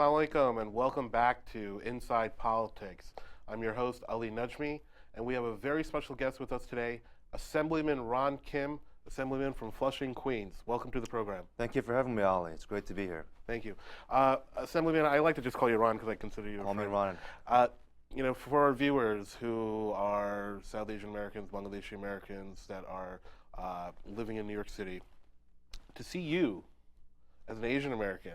Assalamu alaikum and welcome back to Inside Politics. I'm your host, Ali Najmi, and we have a very special guest with us today, Assemblyman Ron Kim, Assemblyman from Flushing, Queens. Welcome to the program. Thank you for having me, Ali. It's great to be here. Thank you. Assemblyman, I like to just call you Ron because I consider you a Call me friend. Ron. For our viewers who are South Asian Americans, Bangladeshi Americans that are living in New York City, to see you as an Asian American,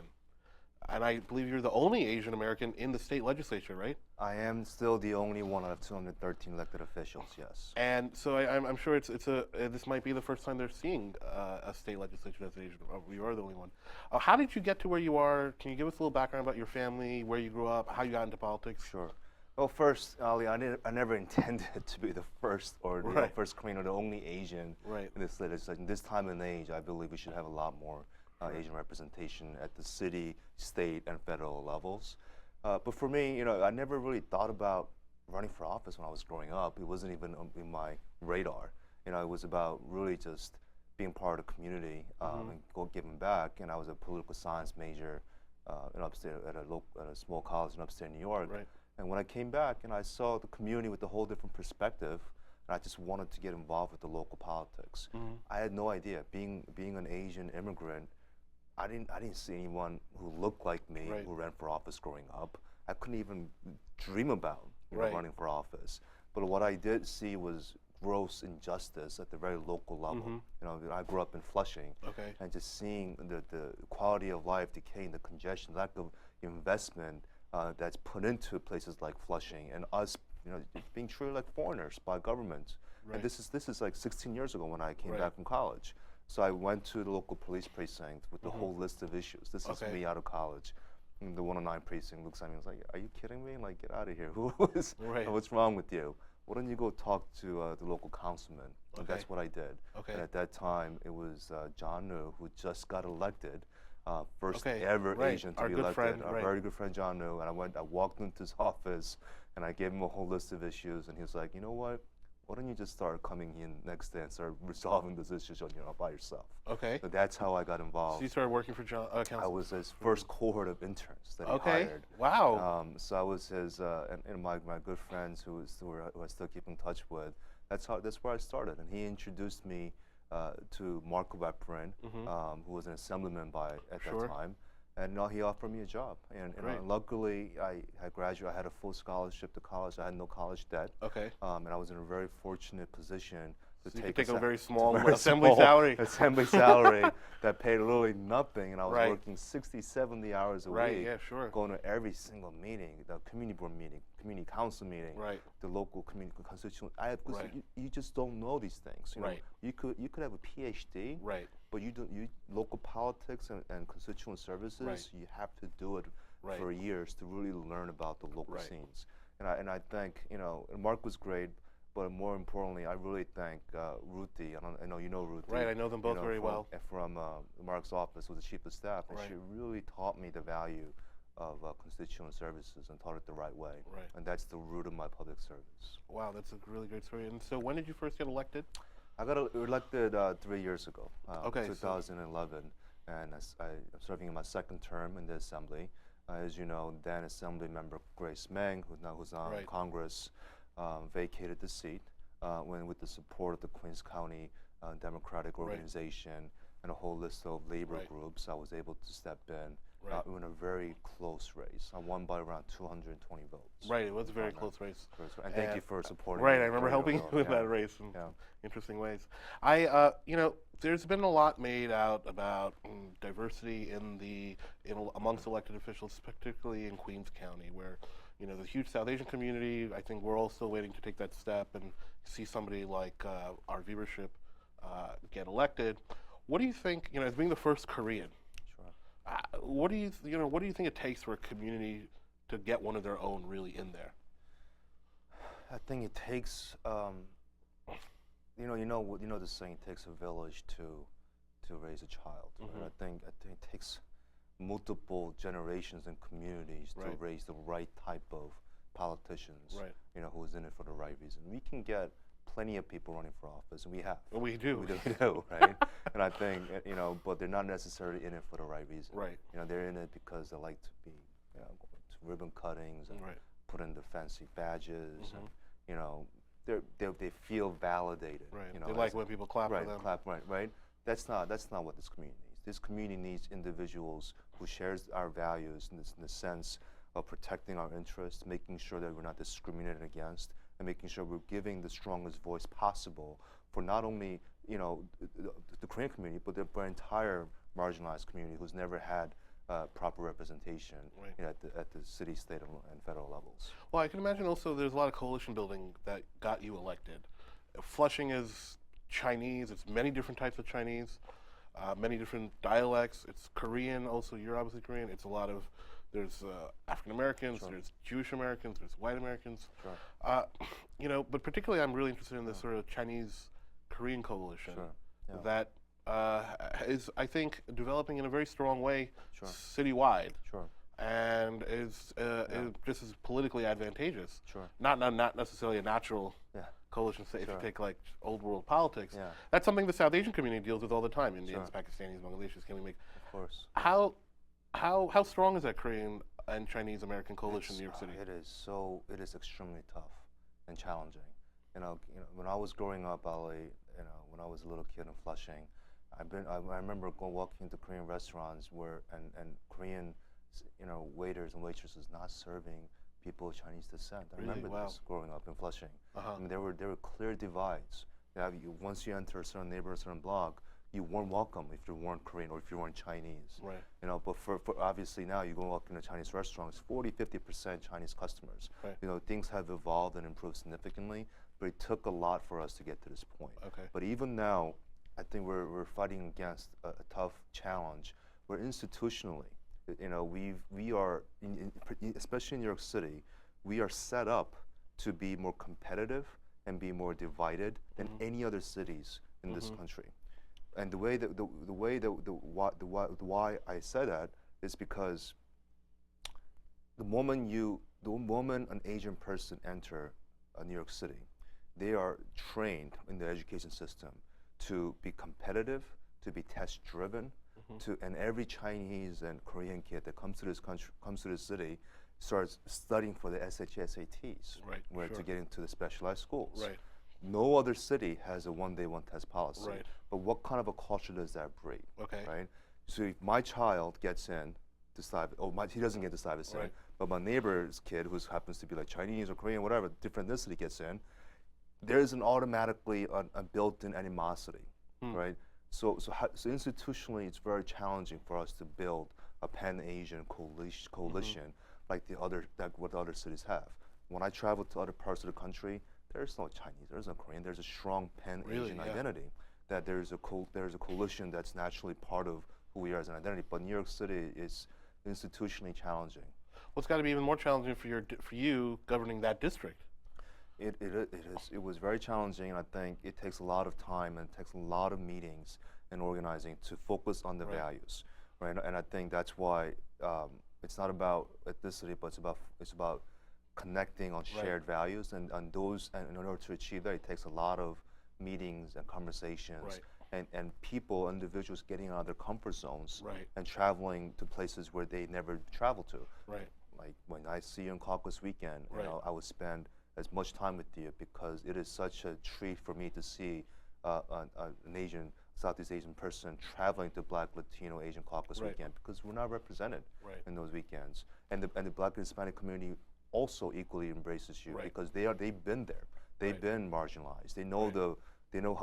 and I believe you're the only Asian American in the state legislature, right? I am still the only one out of 213 elected officials, yes. And so I'm sure this might be the first time they're seeing a state legislature that's Asian. You are the only one. How did you get to where you are? Can you give us a little background about your family, where you grew up, how you got into politics? Sure. Well, first, Ali, I never intended to be the first or the first Korean or the only Asian in this legislature. In this time and age, I believe we should have a lot more Asian representation at the city, state, and federal levels. But for me, I never really thought about running for office when I was growing up. It wasn't even in my radar. It was about really just being part of the community and giving back. And I was a political science major upstate at a small college in upstate New York. Right. And when I came back and I saw the community with a whole different perspective, and I just wanted to get involved with the local politics. I had no idea. Being an Asian immigrant, I didn't see anyone who looked like me who ran for office growing up. I couldn't even dream about running for office. But what I did see was gross injustice at the very local level. I grew up in Flushing, and just seeing the quality of life decaying, the congestion, lack of investment that's put into places like Flushing, and us, being treated like foreigners by government. And this is like 16 years ago when I came back from college. So I went to the local police precinct with the whole list of issues. This is me out of college. And the 109 precinct looks at me and was like, "Are you kidding me? Like, get out of here. What's wrong with you? Why don't you go talk to the local councilman?" And that's what I did. And at that time, it was John New, who just got elected. First ever Asian to be elected. Our very good friend John New. And I walked into his office and I gave him a whole list of issues. And he was like, "You know what? Why don't you just start coming in next day and start resolving those issues by yourself?" So that's how I got involved. So you started working for John Council? I was his first cohort of interns that he hired. Wow. So I was his, and my good friends who I still keep in touch with, that's where I started. And he introduced me to Mark Weprin, who was an assemblyman at that time. And he offered me a job. And luckily, I had a full scholarship to college. I had no college debt. And I was in a very fortunate position to take a very small assembly salary. Assembly salary that paid literally nothing. And I was working 60, 70 hours a week. Going to every single meeting, the community board meeting, community council meeting, the local community constituent. You just don't know these things. You could have a PhD, but local politics and constituent services, you have to do it for years to really learn about the local scenes. And I think, Mark was great, but more importantly, I really thank Ruthie. I know you know Ruthie. I know them both very well. From Mark's office, was the chief of staff, and she really taught me the value of constituent services and taught it the right way. And that's the root of my public service. Wow, that's a really great story. And so when did you first get elected? I got elected 3 years ago, 2011, and I'm serving in my second term in the Assembly. As you know, then Assembly member Grace Meng, who's on Congress, vacated the seat with the support of the Queens County Democratic Organization and a whole list of labor groups. I was able to step in in a very close race. I won by around 220 votes. It was a very close race. And thank you for supporting me. I remember helping you with that race in interesting ways. There's been a lot made out about diversity amongst elected officials, particularly in Queens County, where the huge South Asian community. I think we're all still waiting to take that step and see somebody like our viewership get elected. What do you think? As being the first Korean, what do you think it takes for a community to get one of their own really in there? I think it takes, the saying, it takes a village to raise a child. I think it takes multiple generations and communities to raise the right type of politicians, who's in it for the right reason. We can get plenty of people running for office, and we have. We do, right? And I think, but they're not necessarily in it for the right reason. They're in it because they like to be ribbon cuttings and Right. put in the fancy badges, and they feel validated. Right. You know, They like when people clap right, for them. clap, right. That's not what this community needs. This community needs individuals who shares our values in the sense of protecting our interests, making sure that we're not discriminated against, and making sure we're giving the strongest voice possible for not only the Korean community, but the entire marginalized community who's never had proper representation Right. at the city, state, and federal levels. Well, I can imagine also there's a lot of coalition building that got you elected. Flushing is Chinese. It's many different types of Chinese, many different dialects. It's Korean also. You're obviously Korean. It's a lot of, there's African Americans, Sure. there's Jewish Americans, there's white Americans. Sure. But particularly I'm really interested in this sort of Chinese Korean coalition Sure. Yeah. that is, I think, developing in a very strong way Sure. citywide. Sure. And is just as politically advantageous. Sure. Not necessarily a natural Yeah. coalition. Say if Sure. you take like old world politics, Yeah. that's something the South Asian community deals with all the time. Indians, Sure. Pakistanis, Bangladeshis. Can we make Of course. how strong is that Korean and Chinese American coalition in New York City? It is extremely tough and challenging. When I was growing up, Ali, when I was a little kid in Flushing, I remember walking into Korean restaurants and Korean, waiters and waitresses not serving people of Chinese descent. I Really? remember Wow. this growing up in Flushing. Uh-huh. I mean, there were clear divides. Once you enter a certain neighborhood, a certain block, you weren't welcome if you weren't Korean or if you weren't Chinese. Right. But for obviously now you go walk in a Chinese restaurant, it's 40-50% Chinese customers. Right. Things have evolved and improved significantly, but it took a lot for us to get to this point. Okay. But even now, I think we're fighting against a tough challenge where institutionally, we are, especially in New York City, we are set up to be more competitive and be more divided than any other cities in this country. And why I said that is because the moment an Asian person enter New York City, they are trained in the education system to be competitive, to be test driven, and every Chinese and Korean kid that comes to this city starts studying for the SATs, Right, to sure. get into the specialized schools. Right. No other city has a one-day, one-test policy. Right. But what kind of a culture does that breed? Okay. Right. So if my child gets in to Stuyvesant, he doesn't get to Stuyvesant, Right. but my neighbor's kid, who happens to be like Chinese or Korean, whatever, different ethnicity gets in, there is automatically a built-in animosity, right? So institutionally, it's very challenging for us to build a pan-Asian coalition like what the other cities have. When I travel to other parts of the country, there's no Chinese, there's no Korean, there's a strong pan-Asian Really? Yeah. identity. That there's a coalition that's naturally part of who we are as an identity. But New York City is institutionally challenging. Well, it's got to be even more challenging for you governing that district. It is. It was very challenging, and I think it takes a lot of time and it takes a lot of meetings and organizing to focus on the Right. values, right? And I think that's why it's not about ethnicity, but it's about connecting on shared values, and in order to achieve that, it takes a lot of meetings and conversations, and individuals getting out of their comfort zones, Right. and traveling to places where they never traveled to. Right. Like when I see you in Caucus weekend, Right. I would spend as much time with you because it is such a treat for me to see an Southeast Asian person traveling to Black, Latino, Asian Caucus Right. weekend because we're not represented Right. in those weekends. And the Black and Hispanic community also equally embraces you Right. because they've been there, they've Right. been marginalized, they know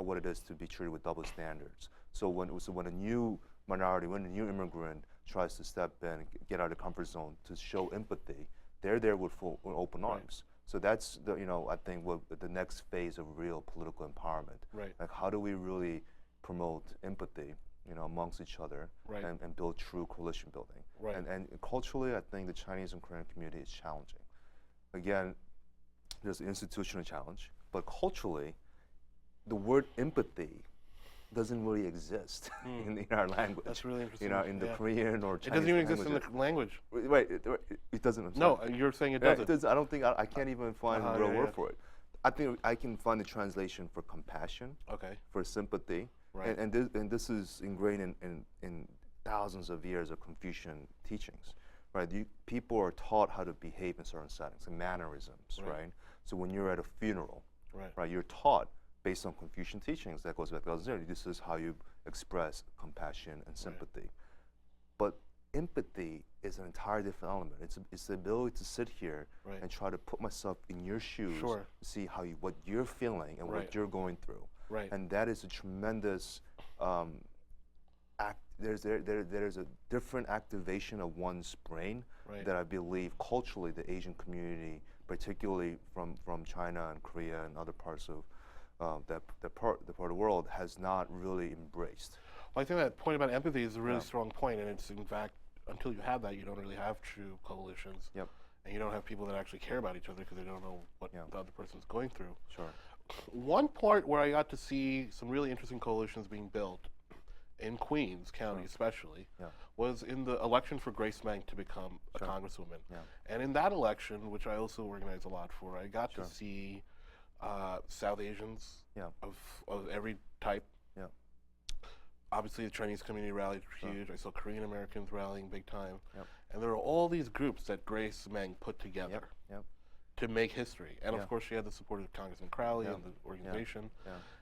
what it is to be treated with double standards. So when a new minority, when a new immigrant tries to step in, get out of the comfort zone to show empathy, they're there with open arms. So that's I think what the next phase of real political empowerment. Right. Like how do we really promote empathy, amongst each other, Right. and build true coalition building. Right. And culturally, I think the Chinese and Korean community is challenging. Again, there's an institutional challenge, but culturally, the word empathy doesn't really exist in our language. That's really interesting. In the Korean or Chinese It doesn't even exist in languages. the language. Right, it doesn't. I'm No, sorry. you're saying it Yeah, doesn't. I don't think I can't even find a real yeah, word yeah. for it. I think I can find a translation for compassion, Okay. for sympathy, Right. and this is ingrained in thousands of years of Confucian teachings, right? People are taught how to behave in certain settings, and mannerisms, right? So when you're at a funeral, right, you're taught based on Confucian teachings that goes back to 2030, this is how you express compassion and sympathy. But empathy is an entirely different element. It's the ability to sit here and try to put myself in your shoes, to see what you're feeling and what you're going through. And that is a tremendous there's a different activation of one's brain that I believe culturally the Asian community, particularly from China and Korea and other parts of the part of the world, has not really embraced. Well, I think that point about empathy is a really strong point, and it's in fact, until you have that, you don't really have true coalitions. And you don't have people that actually care about each other because they don't know what the other person's going through. One part where I got to see some really interesting coalitions being built in Queens County especially was in the election for Grace Meng to become a congresswoman. And in that election, which I also organized a lot for, I got to see South Asians of every type. Obviously, the Chinese community rallied huge. I saw Korean Americans rallying big time. And there were all these groups that Grace Meng put together to make history. And of course, she had the support of Congressman Crowley and the organization.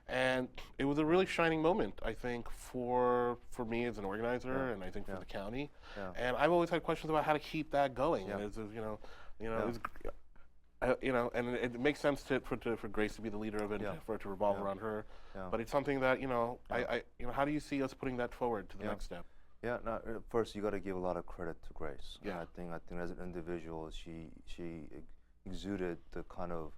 And it was a really shining moment, I think, for me as an organizer, and I think for the county. And I've always had questions about how to keep that going. And it's, and it makes sense for Grace to be the leader of it, for it to revolve around her. But it's something that how do you see us putting that forward to the next step? First you got to give a lot of credit to Grace. I think as an individual, she exuded the kind of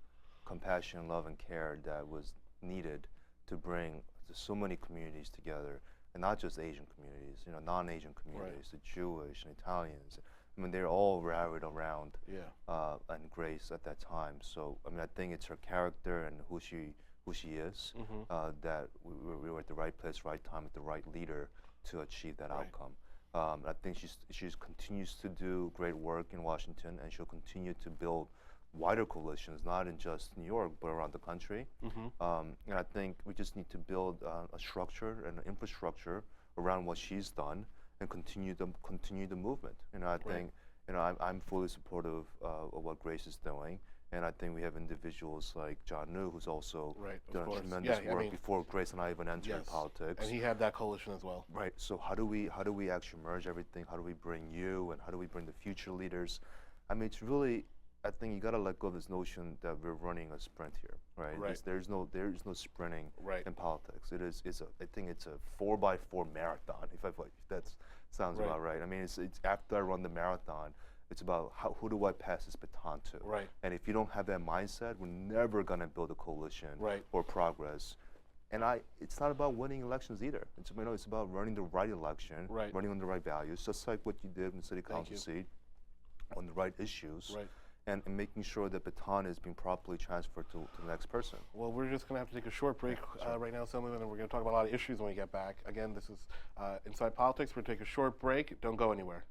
compassion, love, and care that was needed to bring so many communities together, and not just Asian communities, non-Asian communities, the Jewish and Italians. I mean, they're all rallied around and Grace at that time. So, I mean, I think it's her character and who she is that we were at the right place, right time, with the right leader to achieve that outcome. I think she continues to do great work in Washington, and she'll continue to build wider coalitions, not in just New York, but around the country. And I think we just need to build a structure and an infrastructure around what she's done and continue the movement. I think I'm fully supportive of what Grace is doing, and I think we have individuals like John New, who's also done tremendous work before Grace and I even entered politics. And he had that coalition as well. Right. So how do we actually merge everything? How do we bring you, and how do we bring the future leaders? I mean, it's really, I think you got to let go of this notion that we're running a sprint here, right? There's no sprinting in politics. I think it's a 4x4 marathon. If that sounds about right. I mean, it's after I run the marathon, it's about who do I pass this baton to? And if you don't have that mindset, we're never gonna build a coalition or progress. And it's not about winning elections either. It's about running the right election, running on the right values, just like what you did in the city council seat, on the right issues. And making sure that baton is being properly transferred to the next person. Well, we're just going to have to take a short break right now, Assemblyman, and we're going to talk about a lot of issues when we get back. Again, this is Inside Politics. We're going to take a short break. Don't go anywhere.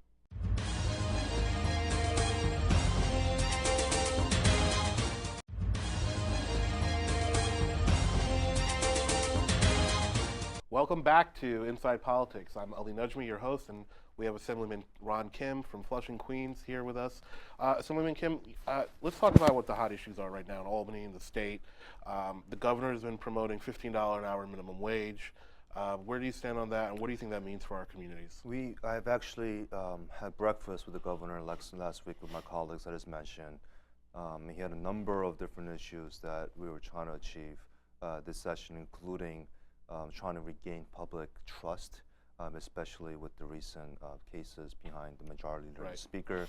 Welcome back to Inside Politics. I'm Ali Najmi, your host, and we have Assemblyman Ron Kim from Flushing, Queens here with us. Assemblyman Kim, let's talk about what the hot issues are right now in Albany and the state. The governor has been promoting $15 an hour minimum wage. Where do you stand on that, and what do you think that means for our communities? I've actually had breakfast with the governor last week with my colleagues, as mentioned. He had a number of different issues that we were trying to achieve this session, including trying to regain public trust, especially with the recent cases behind the majority leader and the speaker.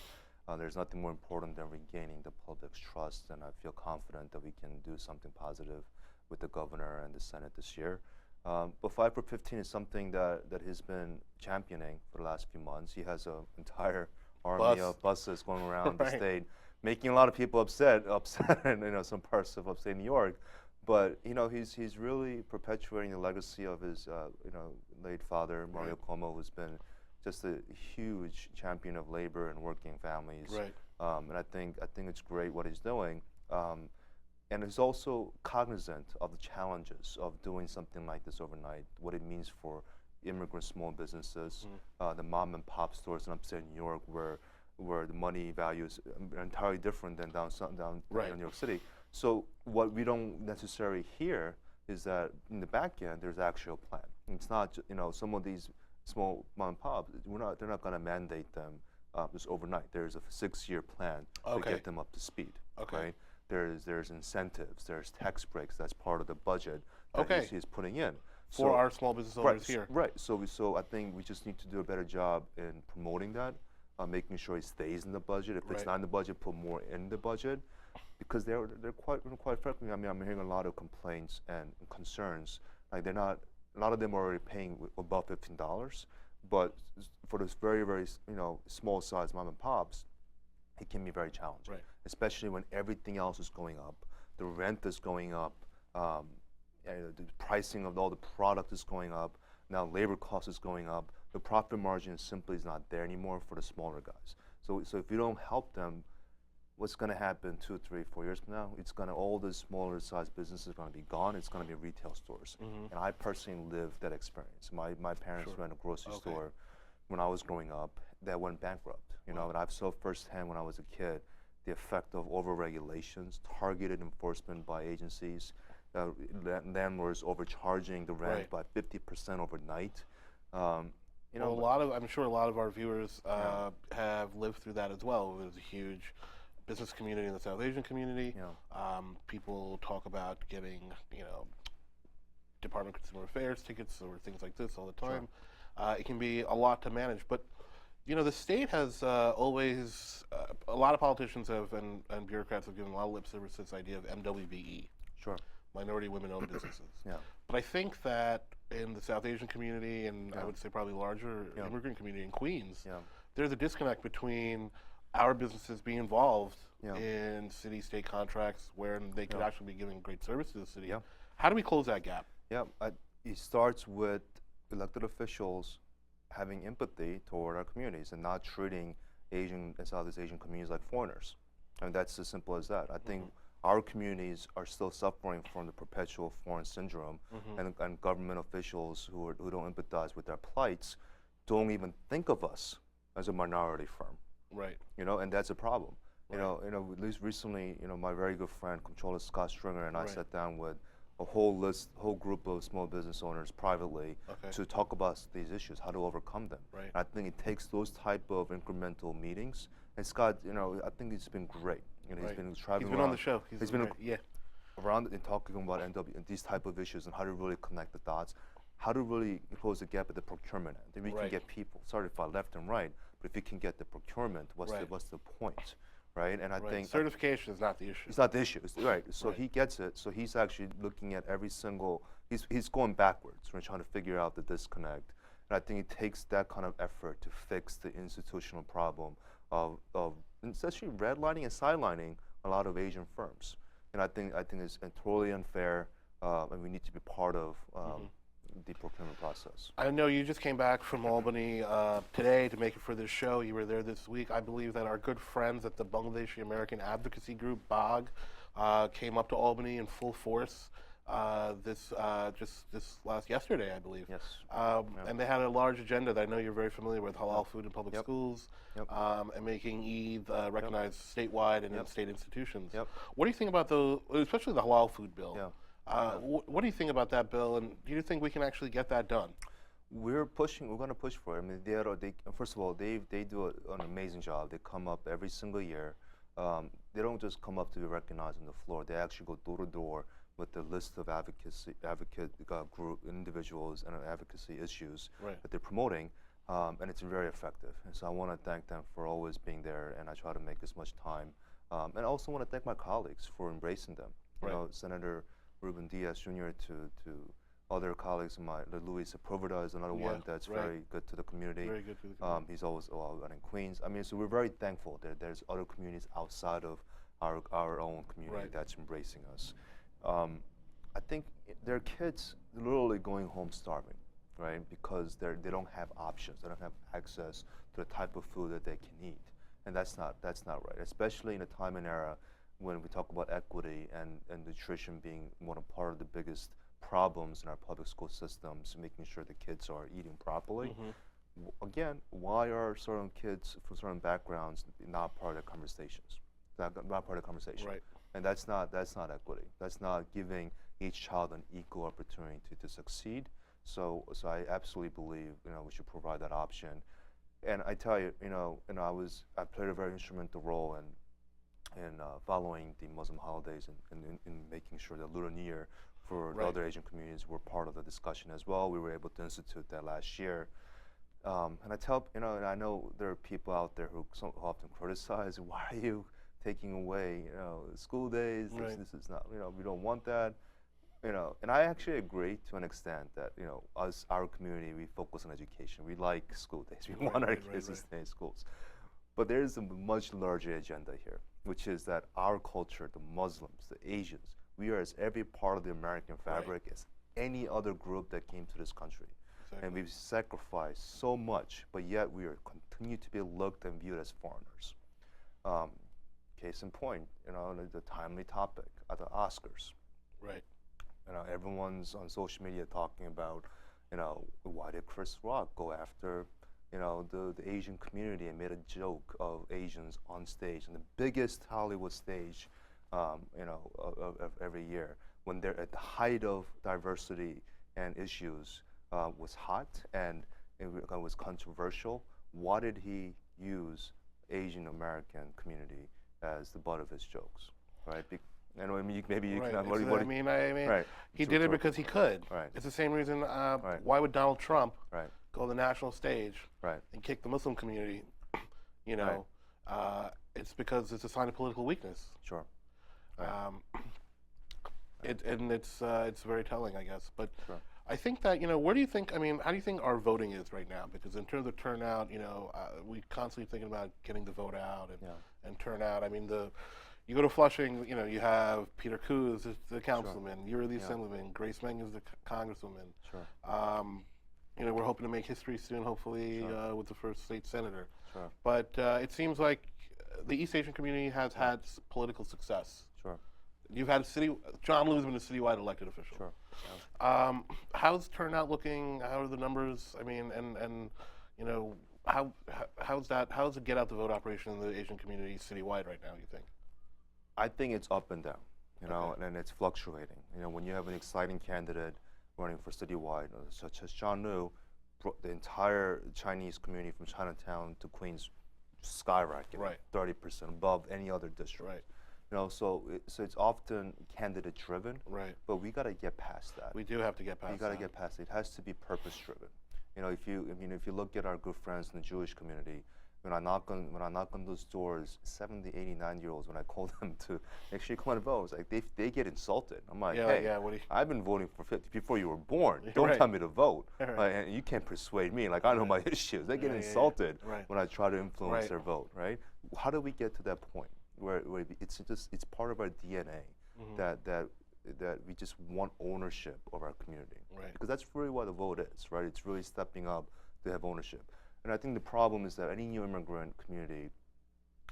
There's nothing more important than regaining the public's trust, and I feel confident that we can do something positive with the governor and the Senate this year. But 5 for 15 is something that he's been championing for the last few months. He has an entire army of buses going around the state, making a lot of people upset in some parts of upstate New York. But he's really perpetuating the legacy of his late father, Mario Cuomo, who's been just a huge champion of labor and working families. And I think it's great what he's doing. And he's also cognizant of the challenges of doing something like this overnight, what it means for immigrant small businesses, the mom and pop stores in upstate New York, where where the money value is entirely different than down Right. in New York City. So what we don't necessarily hear is that in the back end, there's actually a plan. It's not, some of these small mom and pops, they're not going to mandate them just overnight. There's a 6-year plan to get them up to speed. Okay. Right? There's incentives, there's tax breaks. That's part of the budget that he's putting in for our small business owners here. Right. So I think we just need to do a better job in promoting that, making sure it stays in the budget. If it's not in the budget, put more in the budget, because they're quite frankly. I mean, I'm hearing a lot of complaints and concerns. Like they're not. A lot of them are already paying above $15, but for those very small size mom and pops, it can be very challenging, especially when everything else is going up. The rent is going up. The pricing of all the product is going up. Now labor cost is going up. The profit margin simply is not there anymore for the smaller guys. So if you don't help them, what's going to happen 2, 3, 4 years from now? It's going to, all the smaller size businesses are going to be gone. It's going to be retail stores. And I personally lived that experience. My parents ran a grocery store when I was growing up that went bankrupt. And I saw firsthand when I was a kid the effect of over-regulations, targeted enforcement by agencies, landlords overcharging the rent by 50% overnight. I'm sure a lot of our viewers have lived through that as well. There's a huge business community in the South Asian community. People talk about getting, Department of Consumer Affairs tickets or things like this all the time. It can be a lot to manage, but the state has always, a lot of politicians and bureaucrats have given a lot of lip service to this idea of MWBE. Minority women-owned businesses. But I think that in the South Asian community, and I would say probably larger immigrant community in Queens, there's a disconnect between our businesses being involved in city-state contracts where they could actually be giving great service to the city. How do we close that gap? It starts with elected officials having empathy toward our communities and not treating Asian and Southeast Asian communities like foreigners. And that's as simple as that. I think our communities are still suffering from the perpetual foreign syndrome, and government officials who don't empathize with their plights don't even think of us as a minority firm. And that's a problem. At least recently, my very good friend, Comptroller Scott Stringer, and I sat down with a whole group of small business owners privately to talk about these issues, how to overcome them. I think it takes those type of incremental meetings. And Scott, I think it's been great. He's been traveling. He's been on the show. He's been around and talking about NW and these type of issues and how to really connect the dots, how to really close the gap at the procurement end. If we can get people certified left and right, but if you can get the procurement, what's the point? And I think certification is not the issue. It's not the issue. So he gets it. So he's actually looking at every single. He's going backwards. We're trying to figure out the disconnect. And I think it takes that kind of effort to fix the institutional problem of essentially redlining and sidelining a lot of Asian firms. And I think it's totally unfair, and we need to be part of the procurement process. I know you just came back from Albany today to make it for this show. You were there this week. I believe that our good friends at the Bangladeshi American Advocacy Group, BAG, came up to Albany in full force this yesterday, I believe. And they had a large agenda that I know you're very familiar with: halal food in public schools, and making Eid recognized statewide and in state institutions. What do you think about especially the halal food bill? What do you think about that bill, and do you think we can actually get that done? We're going to push for it. I mean, first of all, they do an amazing job. They come up every single year. They don't just come up to be recognized on the floor. They actually go door to door with the list of advocate group individuals and advocacy issues that they're promoting, and it's very effective. And so I want to thank them for always being there, and I try to make as much time. And I also want to thank my colleagues for embracing them. Senator Ruben Diaz Jr. to other colleagues of mine. Luis Sepulveda is another one that's very good to the community. Very good to the community. He's always in Queens. I mean, so we're very thankful that there's other communities outside of our own community that's embracing us. I think there are kids literally going home starving, because they don't have options. They don't have access to the type of food that they can eat, and that's not right. Especially in a time and era when we talk about equity and nutrition being part of the biggest problems in our public school systems, making sure the kids are eating properly. again, why are certain kids from certain backgrounds not part of the conversations? Not part of the conversation. Right. And that's not equity. That's not giving each child an equal opportunity to succeed. So I absolutely believe we should provide that option. And I tell you, I played a very instrumental role in following the Muslim holidays and in making sure that Lunar New Year for the other Asian communities were part of the discussion as well. We were able to institute that last year. And I tell, and I know there are people out there who often criticize, why are you taking away, school days? This is not, we don't want that. And I actually agree to an extent that, our community, we focus on education. We like school days. We want our kids to stay in schools. But there is a much larger agenda here, which is that our culture, the Muslims, the Asians, we are as every part of the American fabric as any other group that came to this country. Exactly. And we've sacrificed so much, but yet we are continue to be looked and viewed as foreigners. Case in point, the timely topic at the Oscars. Right. Everyone's on social media talking about, why did Chris Rock go after, the Asian community and made a joke of Asians on stage, on the biggest Hollywood stage, of every year, when they're at the height of diversity and issues, was hot and it was controversial. Why did he use Asian American community as the butt of his jokes, right? Maybe you can. He did it because he could. Right. It's the same reason. Why would Donald Trump go to the national stage and kick the Muslim community? It's because it's a sign of political weakness. Sure. It's very telling, I guess. But I think that where do you think? How do you think our voting is right now? Because in terms of turnout, we constantly thinking about getting the vote out and turnout. You go to Flushing, you have Peter Kuz, the councilman. You're the assemblyman. Grace Meng is the congresswoman. Sure. We're hoping to make history soon, hopefully, with the first state senator. Sure. But it seems like the East Asian community has had political success. Sure. You've had John Liu's been a citywide elected official. Sure. Yeah. How's turnout looking? How are the numbers? How's the get out the vote operation in the Asian community citywide right now? You think? I think it's up and down, and it's fluctuating. When you have an exciting candidate running for citywide, such as John Liu, the entire Chinese community from Chinatown to Queens skyrocketed, 30% above any other district. Right. So it's often candidate driven. Right. But we got to get past that. We do have to get past that. We got to get past it. It has to be purpose driven. If you look at our good friends in the Jewish community, when I knock on those doors, 70, 80, 90-year-olds, when I call them to actually come and vote, it's like they get insulted. I'm like, I've been voting for 50 before you were born. Don't tell me to vote. And you can't persuade me. Like, I know my issues. They get insulted when I try to influence their vote, right? How do we get to that point where it's part of our DNA that we just want ownership of our community? Right. Because that's really what the vote is, right? It's really stepping up to have ownership. And I think the problem is that any new immigrant community,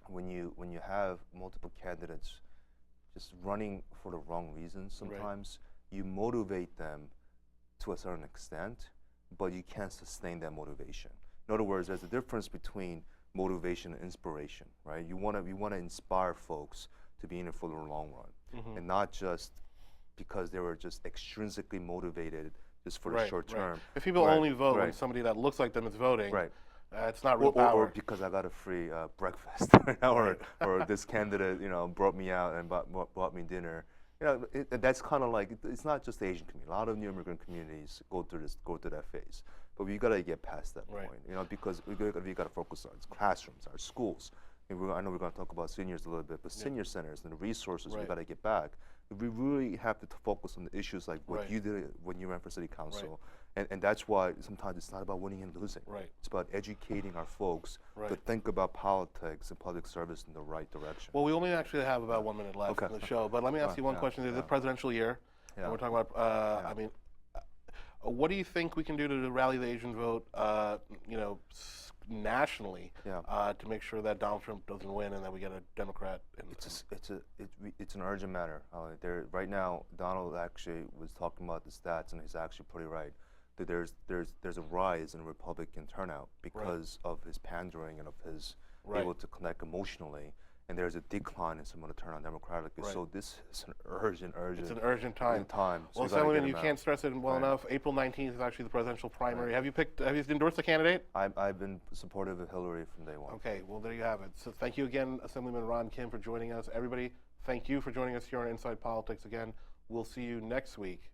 when you have multiple candidates just running for the wrong reasons, sometimes you motivate them to a certain extent, but you can't sustain that motivation. In other words, there's a difference between motivation and inspiration, right? We want to inspire folks to be in it for the long run, and not just because they were just extrinsically motivated just for the short term. If people only vote when somebody that looks like them is voting, it's not real power. Or because I got a free breakfast, or this candidate, brought me out and bought me dinner. That's kind of like, it's not just the Asian community. A lot of new immigrant communities go through that phase. But we got to get past that point, because we got to focus on classrooms, our schools. I know we're going to talk about seniors a little bit, but senior centers and the resources we got to get back. We really have to focus on the issues like what you did when you ran for city council. And that's why sometimes it's not about winning and losing. It's about educating our folks to think about politics and public service in the right direction. Well, we only actually have about 1 minute left in the show, but let me ask you one question. It's a presidential year, and we're talking about, what do you think we can do to rally the Asian vote, nationally, to make sure that Donald Trump doesn't win and that we get a Democrat? It's an urgent matter. Right now, Donald actually was talking about the stats, and he's actually pretty right. that there's a rise in Republican turnout because of his pandering and of his able to connect emotionally, and there's a decline in someone to turn on Democratically. So this is an urgent. It's an urgent time. So well, Assemblyman, you can't stress it well enough. April 19th is actually the presidential primary. Have you endorsed a candidate? I've been supportive of Hillary from day one. Okay, well there you have it. So thank you again, Assemblyman Ron Kim, for joining us. Everybody, thank you for joining us here on Inside Politics again. We'll see you next week